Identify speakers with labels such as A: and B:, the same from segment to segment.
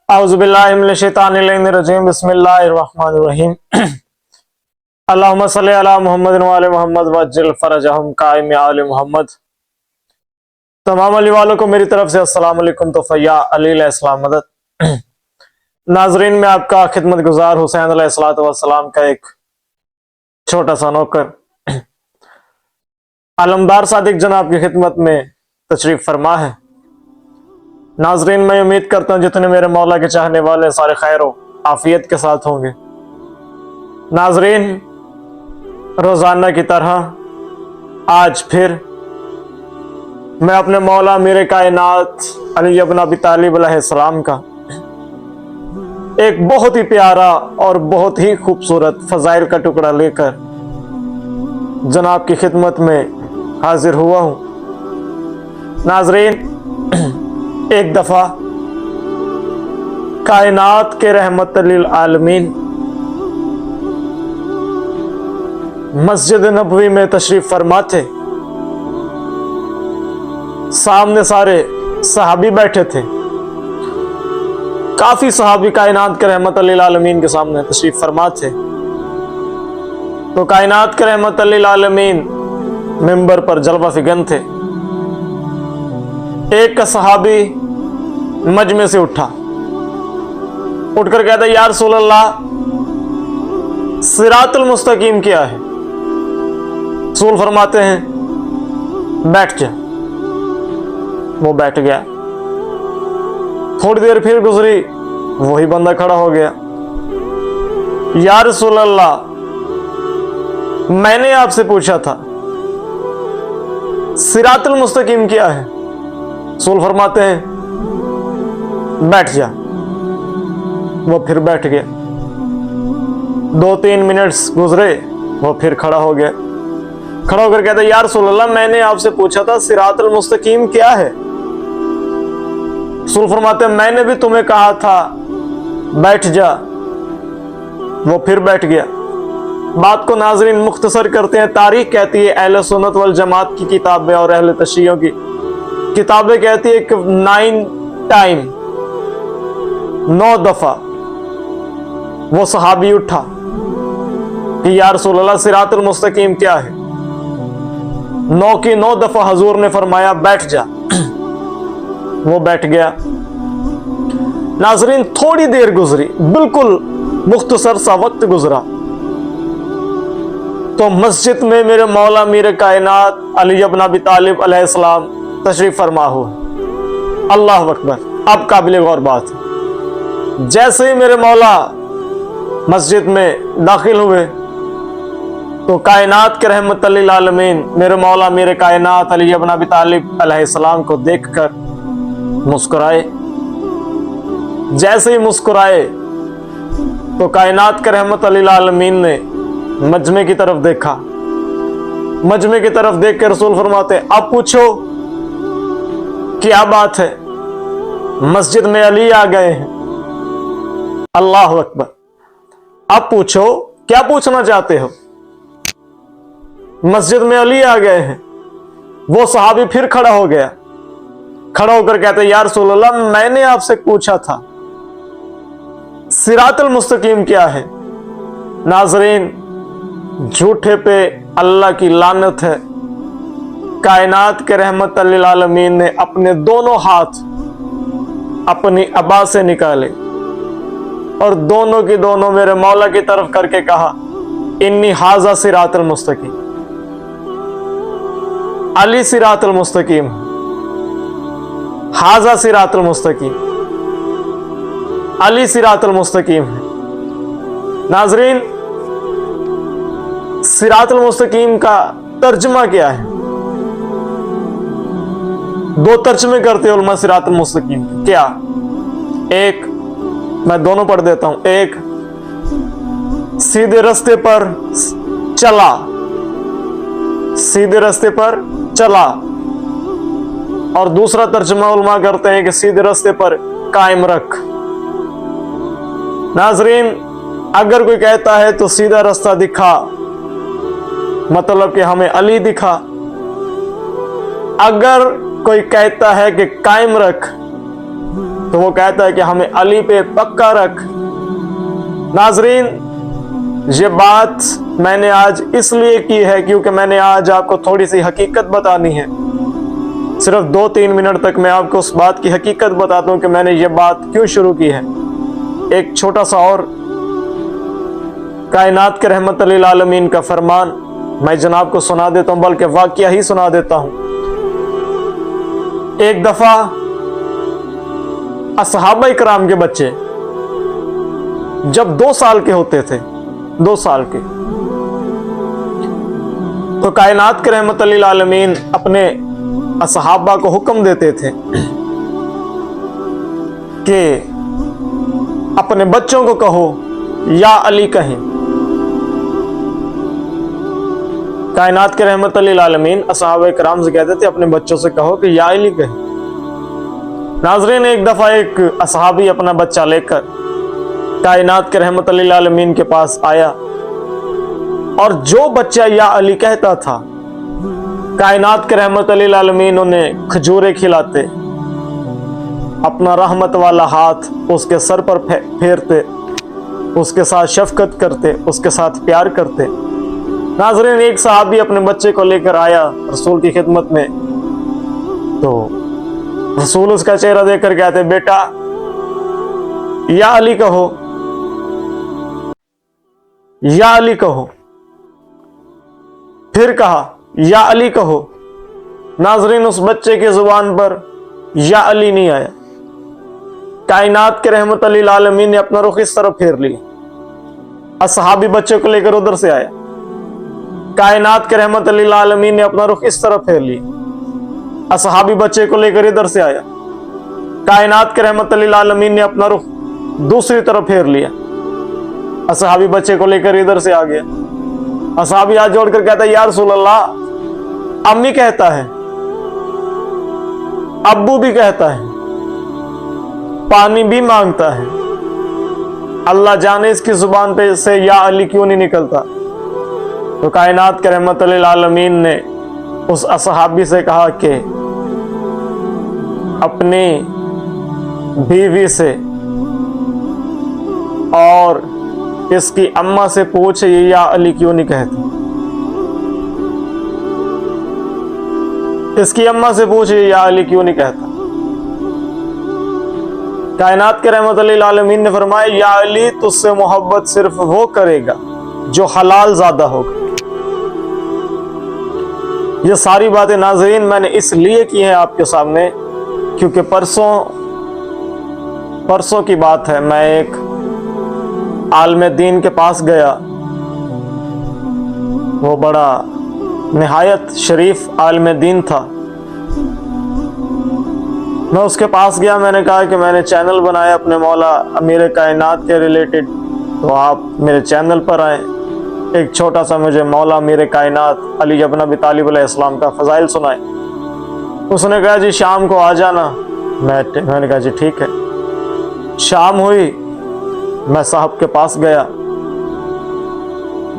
A: औज़ुबिल्लाहिमिनश्शैतानिर्रजीम बिस्मिल्लाहिर्रहमानिर्रहीम अल्लाहुम्मा सल्लि अला मुहम्मद व आले मोहम्मद वज्जिल फरजहुम कायम आले मोहम्मद। तमाम अली वालों को मेरी तरफ से अस्सलाम वालेकुम। तो फैया अली अलैहिस्सलाम मदद। नाजरीन, में आपका खिदमत गुजार हुसैन अलैहिस्सलातु वस्सलाम का एक छोटा सा नौकर अलमदार सादिक जनाब की खिदमत में तशरीफ फरमा है। नाजरीन, मैं उम्मीद करता हूँ जितने मेरे मौला के चाहने वाले सारे खैर आफियत के साथ होंगे। नाजरीन, रोजाना की तरह आज फिर मैं अपने मौला मेरे कायनात अली इब्न अबी तालिब अलैहिस्सलाम का एक बहुत ही प्यारा और बहुत ही खूबसूरत फजाइल का टुकड़ा लेकर जनाब की खिदमत में हाजिर हुआ हूँ। नाजरीन, एक दफा कायनात के रहमत लिल आलमीन मस्जिद नबवी में तशरीफ फरमा थे। सामने सारे सहाबी बैठे थे। काफी सहाबी कायनात के रहमत लिल आलमीन के सामने तशरीफ फरमा थे। तो कायनात के रहमत लिल आलमीन मिंबर पर जलवा फिगन थे। एक का सहाबी मजमे से उठा, उठकर कहता, या रसूल अल्लाह, सिरातुल मुस्तकीम क्या है? रसूल फरमाते हैं, बैठ जा। वो बैठ गया। थोड़ी देर फिर गुजरी, वही बंदा खड़ा हो गया। या रसूल अल्लाह, मैंने आपसे पूछा था सिरातुल मुस्तकीम क्या है? रसूल फरमाते हैं, बैठ जा। वो फिर बैठ गया। 2-3 मिनट्स गुजरे, वो फिर खड़ा हो गया। खड़ा होकर कहता, या रसूल अल्लाह, मैंने आपसे पूछा था सिरातुल मुस्तकीम क्या है? रसूल फरमाते हैं, मैंने भी तुम्हें कहा था बैठ जा। वो फिर बैठ गया। बात को नाजरीन मुख्तसर करते हैं। तारीख कहती है, अहले सुन्नत वल जमात की किताबें और अहले तशय्युह की किताबें कहती है कि 9 दफा वो सहाबी उठा कि या रसूल अल्लाह, सिरातुल मुस्तकीम क्या है? 9 की 9 दफा हजूर ने फरमाया, बैठ जा। वो बैठ गया। नाजरीन, थोड़ी देर गुजरी, बिल्कुल मुख्तसर सा वक्त गुजरा, तो मस्जिद में मेरे मौला मेरे कायनात अली इब्न अबी तालिब अलैहिस्सलाम तशरीफ फरमा हुआ। अल्लाह अकबर। अब काबिल गौर बात है, जैसे ही मेरे मौला मस्जिद में दाखिल हुए तो कायनात के रहमत लिल आलमीन मेरे मौला मेरे कायनात अली इब्न अबी तालिब अलैहिस्सलाम को देखकर मुस्कुराए। जैसे ही मुस्कुराए तो कायनात के रहमत लिल आलमीन ने मजमे की तरफ देखा। मजमे की तरफ देख के रसूल फरमाते, अब पूछो क्या बात है? मस्जिद में अली आ गए हैं। अल्लाह अकबर। अब पूछो क्या पूछना चाहते हो? मस्जिद में अली आ गए हैं। वो सहाबी फिर खड़ा हो गया। खड़ा होकर कहते, या रसूल अल्लाह, मैंने आपसे पूछा था सिरातुल मुस्तकीम क्या है? नाजरीन, झूठे पे अल्लाह की लानत है। कायनात के रहमत लिल आलमीन ने अपने दोनों हाथ अपनी अबा से निकाले और दोनों की दोनों मेरे मौला की तरफ करके कहा, इन्नी हाजा सिरातुल मुस्तकीम। अली सिरातुल मुस्तकीम, हाजा सिरातुल मुस्तकीम, अली सिरातुल मुस्तकीम है। नाजरीन, सिरातुल मुस्तकीम का तर्जमा क्या है? 2 तर्जमे करते हैं उलमा सिरातुल मुस्तकीम। क्या? एक, मैं दोनों पढ़ देता हूं। एक, सीधे रास्ते पर चला, सीधे रास्ते पर चला। और दूसरा तर्जमा उलमा करते हैं कि सीधे रास्ते पर कायम रख। नाजरीन, अगर कोई कहता है तो सीधा रास्ता दिखा, मतलब कि हमें अली दिखा। अगर कोई कहता है कि कायम रख, تو وہ کہتا ہے کہ ہمیں علی پہ پکا رکھ۔ ناظرین، یہ بات میں نے آج اس لیے کی ہے کیونکہ میں نے آج آپ کو تھوڑی سی حقیقت بتانی ہے۔ صرف 2-3 منٹ تک میں آپ کو اس بات کی حقیقت بتاتا ہوں کہ میں نے یہ بات کیوں شروع کی ہے۔ ایک چھوٹا سا اور کائنات کے رحمت للعالمین کا فرمان میں جناب کو سنا دیتا ہوں، بلکہ واقعہ ہی سنا دیتا ہوں۔ ایک دفعہ اصحابہ کرام کے بچے جب 2 سال کے ہوتے تھے، 2 سال کے، تو کائنات کے رحمت للعالمین اپنے اصحابہ کو حکم دیتے تھے کہ اپنے بچوں کو کہو یا علی کہیں۔ کائنات کے رحمت للعالمین اصحابہ کرام سے کہتے تھے اپنے بچوں سے کہو کہ یا علی کہیں۔ ناظرین، ایک دفعہ ایک اصحابی اپنا بچہ لے کر کائنات کے رحمت للعالمین کے پاس آیا، اور جو بچہ یا علی کہتا تھا کائنات کے رحمت للعالمین انہیں کھجورے کھلاتے، اپنا رحمت والا ہاتھ اس کے سر پر پھیرتے، اس کے ساتھ شفقت کرتے، اس کے ساتھ پیار کرتے۔ ناظرین، ایک صحابی اپنے بچے کو لے کر آیا رسول کی خدمت میں، تو رسول اس کا چہرہ دیکھ کر کہتے بیٹا یا علی کہو، یا علی کہو۔ پھر کہا یا علی کہو۔ ناظرین، اس بچے کی زبان پر یا علی نہیں آیا۔ کائنات کے رحمت للعالمین نے اپنا رخ اس طرف پھیر لیا، اصحابی بچے کو لے کر ادھر سے آیا۔ کائنات کے رحمت للعالمین نے اپنا رخ اس طرف پھیر لیا، اصحابی بچے کو لے کر ادھر سے آیا۔ کائنات کے رحمت للعالمین نے اپنا رخ دوسری طرف پھیر لیا، اصحابی بچے کو لے کر ادھر سے آ گیا۔ اصحابی ہاتھ جوڑ کر کہتا ہے یا رسول اللہ، امی کہتا ہے، ابو بھی کہتا ہے، پانی بھی مانگتا ہے، اللہ جانے اس کی زبان پہ سے یا علی کیوں نہیں نکلتا۔ تو کائنات کے رحمت للعالمین نے اس اصحابی سے کہا کہ اپنی بیوی سے اور اس کی اماں سے پوچھے یہ یا علی کیوں نہیں کہتے، اس کی اماں سے پوچھے یہ یا علی کیوں نہیں کہتا۔ کائنات کے رحمت للعالمین نے فرمایا یا علی تجھ سے محبت صرف وہ کرے گا جو حلال زادہ ہوگا۔ یہ ساری باتیں ناظرین میں نے اس لیے کی ہیں آپ کے سامنے کیونکہ پرسوں کی بات ہے، میں ایک عالم دین کے پاس گیا، وہ بڑا نہایت شریف عالم دین تھا۔ میں اس کے پاس گیا، میں نے کہا کہ میں نے چینل بنایا اپنے مولا امیر کائنات کے ریلیٹڈ، تو آپ میرے چینل پر آئیں، ایک چھوٹا سا مجھے مولا امیر کائنات علی بن ابی طالب علیہ السلام کا فضائل سنائے۔ اس نے کہا جی شام کو آ جانا۔ میں نے کہا جی ٹھیک ہے۔ شام ہوئی، میں صاحب کے پاس گیا۔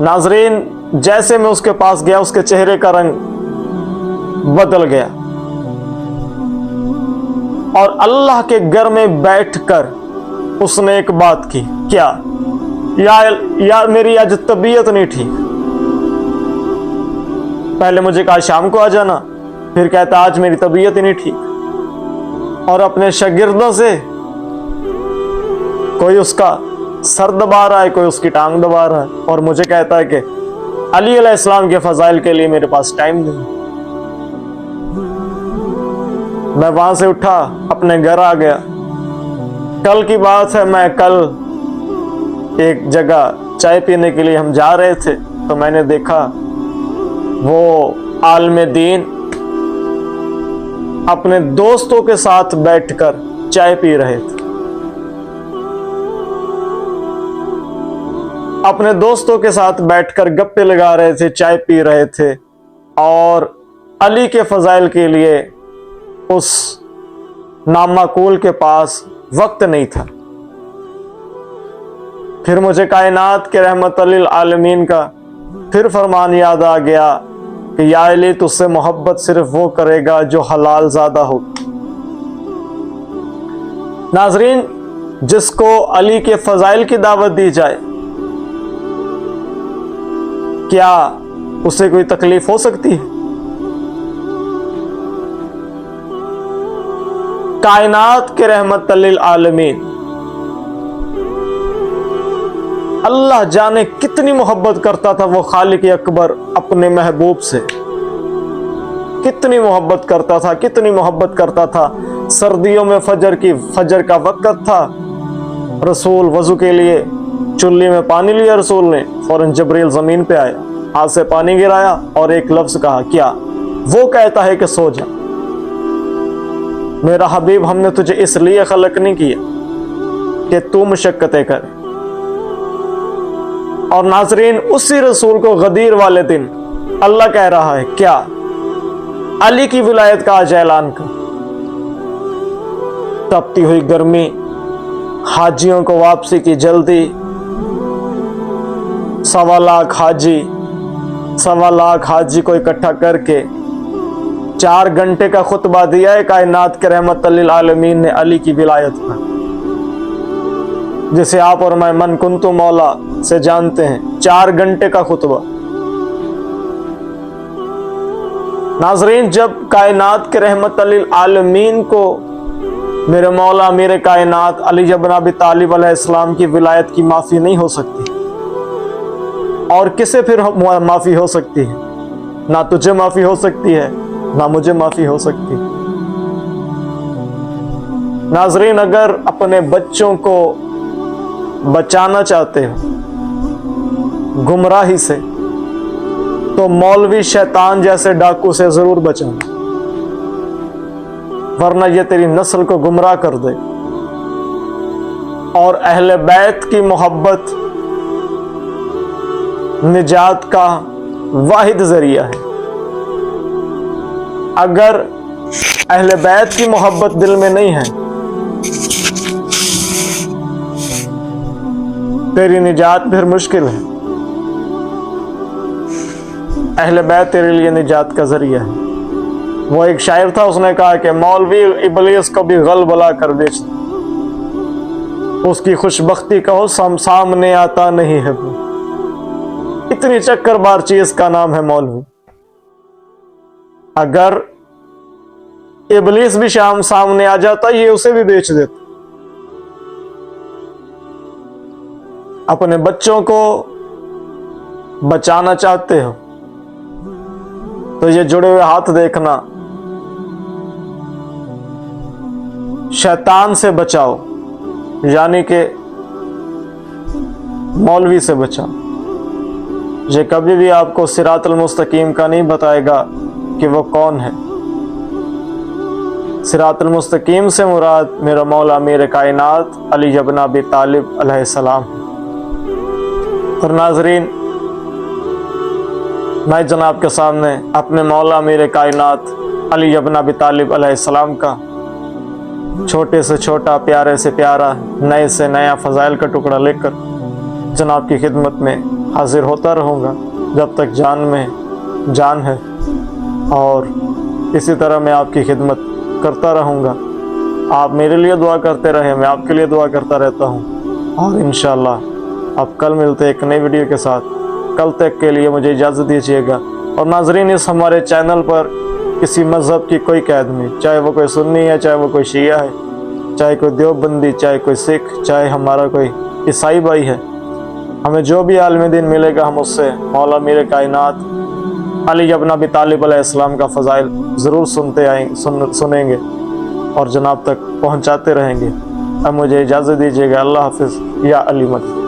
A: ناظرین، جیسے میں اس کے پاس گیا اس کے چہرے کا رنگ بدل گیا، اور اللہ کے گھر میں بیٹھ کر اس نے ایک بات کی، کیا؟ یار میری آج طبیعت نہیں ٹھیک۔ پہلے مجھے کہا شام کو آ جانا، پھر کہتا آج میری طبیعت ہی نہیں ٹھیک، اور اپنے شاگردوں سے کوئی اس کا سر دبا رہا ہے، کوئی اس کی ٹانگ دبا رہا ہے، اور مجھے کہتا ہے کہ علی علیہ السلام کے فضائل کے لیے میرے پاس ٹائم نہیں۔ میں وہاں سے اٹھا، اپنے گھر آ گیا۔ کل کی بات ہے، میں کل ایک جگہ چائے پینے کے لیے ہم جا رہے تھے، تو میں نے دیکھا وہ عالم دین اپنے دوستوں کے ساتھ بیٹھ کر چائے پی رہے تھے، اپنے دوستوں کے ساتھ بیٹھ کر گپے لگا رہے تھے، چائے پی رہے تھے، اور علی کے فضائل کے لیے اس نامعقول کے پاس وقت نہیں تھا۔ پھر مجھے کائنات کے رحمت للعالمین کا پھر فرمان یاد آ گیا کہ یا علی تجھ سے محبت صرف وہ کرے گا جو حلال زادہ ہو۔ नाजरीन, जिसको अली के फजाइल की दावत दी जाए, क्या उसे कोई तकलीफ हो सकती है? कायनात के रहमत लिल आलमीन, अल्लाह जाने कितनी मोहब्बत करता था वो खालिक अकबर अपने महबूब से, कितनी मोहब्बत करता था, कितनी मोहब्बत करता था। सर्दियों में फजर का वक्त था, रसूल वजू के लिए चुल्ली में पानी लिया, रसूल ने फौरन जबरील जमीन पे आया, हाथ से पानी गिराया और एक लफ्ज कहा, क्या? वो कहता है कि सो जा। मेरा हबीब, हमने तुझे इसलिए खलक नहीं किया कि तू मुशक्कतें करे। और नाजरीन, उसी रसूल को गदीर वाले दिन अल्लाह कह रहा है, क्या? अली की विलायत का आज ऐलान कर। तपती हुई गर्मी, हाजियों को वापसी की जल्दी, 1.25 लाख हाजी को इकट्ठा करके 4 घंटे का खुतबा दिया है कायनात के रहमत लिल आलमीन ने अली की विलायत पर, जिसे आप और मैं मन कुंतु मौला से जानते हैं। 4 घंटे का खुतबा। नाजरीन, जब कायनात के रहमत लिल आलमीन को मेरे मौला मेरे कायनात अली इब्न अबी तालिब अलैहिस्सलाम की विलायत की माफी नहीं हो सकती, और किसे फिर माफी हो सकती है? ना तुझे माफी हो सकती है, ना मुझे माफी हो सकती। नाजरीन, अगर अपने बच्चों को बचाना चाहते हो गुमराही से, तो मौलवी शैतान जैसे डाकू से जरूर बचना, वरना ये तेरी नस्ल को गुमराह कर दे। और अहले बैत की मोहब्बत निजात का वाहिद जरिया है। अगर अहले बैत की मोहब्बत दिल में नहीं है, तेरी निजात फिर मुश्किल है। अहले बैत तेरे लिए निजात का जरिया है। वो एक शायर था, उसने कहा कि मौलवी इबलीस को भी गल बला कर बेचता, उसकी खुशबख्ती कहो सामने आता नहीं है वो। इतनी चक्करबार चीज का नाम है मौलवी। अगर इबलीस भी सामने आ जाता, ये उसे भी बेच देता। अपने बच्चों को बचाना चाहते हो तो ये जुड़े हुए हाथ देखना, शैतान से बचाओ, यानी कि मौलवी से बचाओ। ये कभी भी आपको सिरातुल मुस्तकीम का नहीं बताएगा कि वो कौन है। सिरातुल मुस्तकीम से मुराद मेरा मौला मेरे कायनात अली इब्न अबी तालिब अलैहिस्सलाम। और नाजरीन, मैं जनाब के सामने अपने मौला मेरे कायनात अली इब्न अबी तालिब अलैहिस्सलाम का छोटे से छोटा, प्यारे से प्यारा, नए से नया फजाइल का टुकड़ा लेकर जनाब की खिदमत में हाजिर होता रहूँगा जब तक जान में जान है, और इसी तरह मैं आपकी खिदमत करता रहूँगा। आप मेरे लिए दुआ करते रहे, मैं आपके लिए दुआ करता रहता हूँ। और इंशाअल्लाह अब कल मिलते एक नई वीडियो के साथ। कल तक के लिए मुझे इजाज़त दीजिएगा। और नाजरीन, इस हमारे चैनल पर किसी मज़हब की कोई कैद नहीं, चाहे वो कोई सुन्नी है, चाहे वो कोई शिया है, चाहे कोई देवबंदी, चाहे कोई सिख, चाहे हमारा कोई ईसाई भाई है, हमें जो भी आलमी दिन मिलेगा हम उससे मौला मेरे कायनात अली इब्न अबी तालिब अलैहिस्सलाम का फ़ज़ाइल ज़रूर सुनेंगे और जनाब तक पहुँचाते रहेंगे। अब मुझे इजाज़त दीजिएगा। अल्लाह हाफ़िज़ या अली मद।